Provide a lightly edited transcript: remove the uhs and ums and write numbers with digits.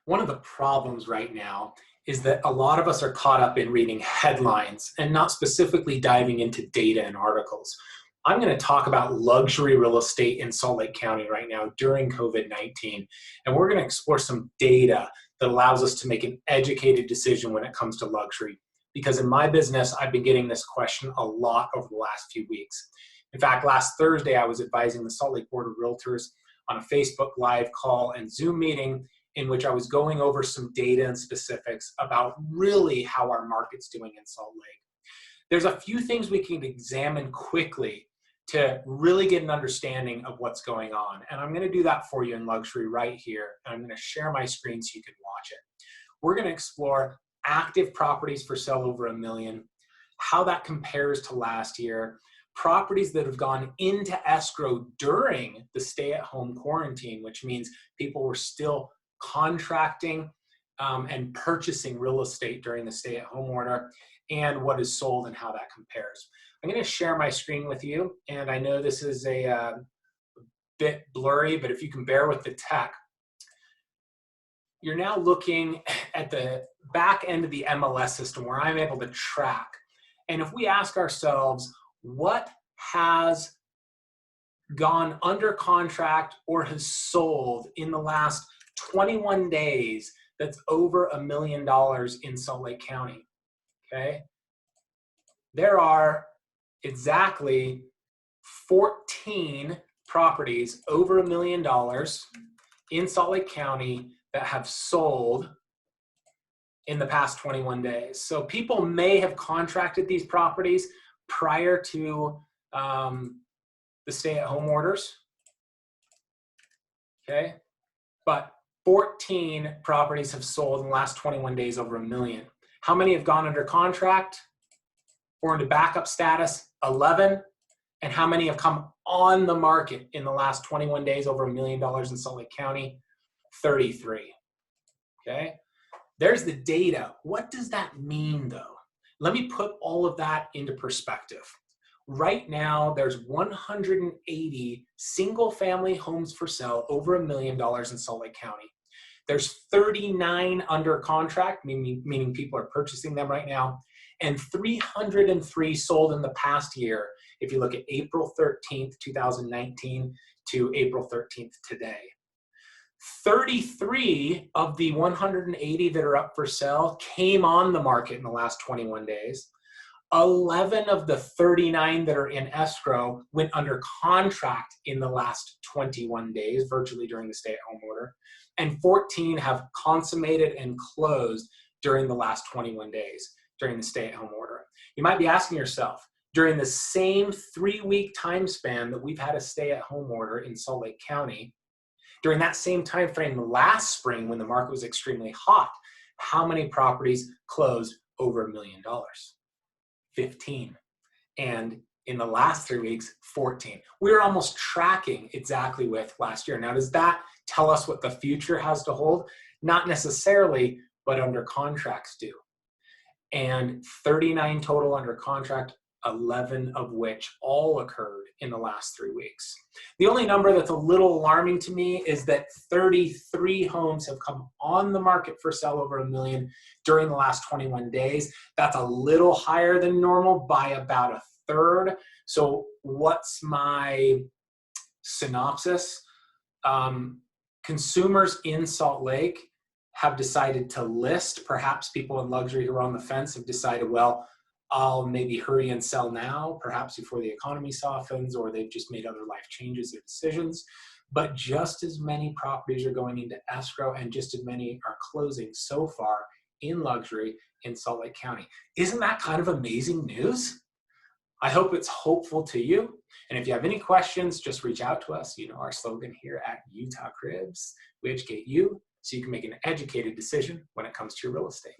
One of the problems right now is that a lot of us are caught up in reading headlines and not specifically diving into data and articles. I'm going to talk about luxury real estate in Salt Lake County right now during COVID-19, and we're going to explore some data that allows us to make an educated decision when it comes to luxury. Because in my business, I've been getting this question a lot over the last few weeks. In fact, last Thursday, I was advising the Salt Lake Board of Realtors on a Facebook Live call and Zoom meeting in which I was going over some data and specifics about really how our market's doing in Salt Lake. There's a few things we can examine quickly to really get an understanding of what's going on. And I'm going to do that for you in luxury right here. And I'm going to share my screen so you can watch it. We're going to explore active properties for sale over $1 million, how that compares to last year, properties that have gone into escrow during the stay-at-home quarantine, which means people were still contracting and purchasing real estate during the stay-at-home order, and what is sold and how that compares. I'm going to share my screen with you, and I know this is a bit blurry, but if you can bear with the tech, you're now looking at the back end of the MLS system where I'm able to track. And if we ask ourselves, what has gone under contract or has sold in the last 21 days that's over $1 million in Salt Lake County? Okay. There are exactly 14 properties over $1 million in Salt Lake County that have sold in the past 21 days. So people may have contracted these properties prior to the stay-at-home orders, okay? But 14 properties have sold in the last 21 days over $1 million. How many have gone under contract or into backup status? 11. And how many have come on the market in the last 21 days over $1 million in Salt Lake County? 33, okay? There's the data. What does that mean though? Let me put all of that into perspective. Right now, there's 180 single-family homes for sale over $1 million in Salt Lake County. There's 39 under contract, meaning people are purchasing them right now, and 303 sold in the past year, if you look at April 13th, 2019 to April 13th today. 33 of the 180 that are up for sale came on the market in the last 21 days. 11 of the 39 that are in escrow went under contract in the last 21 days, virtually during the stay-at-home order, and 14 have consummated and closed during the last 21 days during the stay-at-home order. You might be asking yourself, during the same 3-week time span that we've had a stay-at-home order in Salt Lake County, during that same time frame last spring when the market was extremely hot, how many properties closed over $1 million? 15. And in the last 3 weeks, 14. We're almost tracking exactly with last year. Now, does that tell us what the future has to hold? Not necessarily, but under contracts do. And 39 total under contract, 11 of which all occurred in the last 3 weeks. The only number that's a little alarming to me is that 33 homes have come on the market for sale over $1 million during the last 21 days. That's a little higher than normal by about a third. So what's my synopsis? Consumers in Salt Lake have decided to list. Perhaps people in luxury who are on the fence have decided, well, I'll maybe hurry and sell now, perhaps before the economy softens, or they've just made other life changes or decisions. But just as many properties are going into escrow and just as many are closing so far in luxury in Salt Lake County. Isn't that kind of amazing news? I hope it's hopeful to you. And if you have any questions, just reach out to us. You know our slogan here at Utah Cribs. We educate you so you can make an educated decision when it comes to your real estate.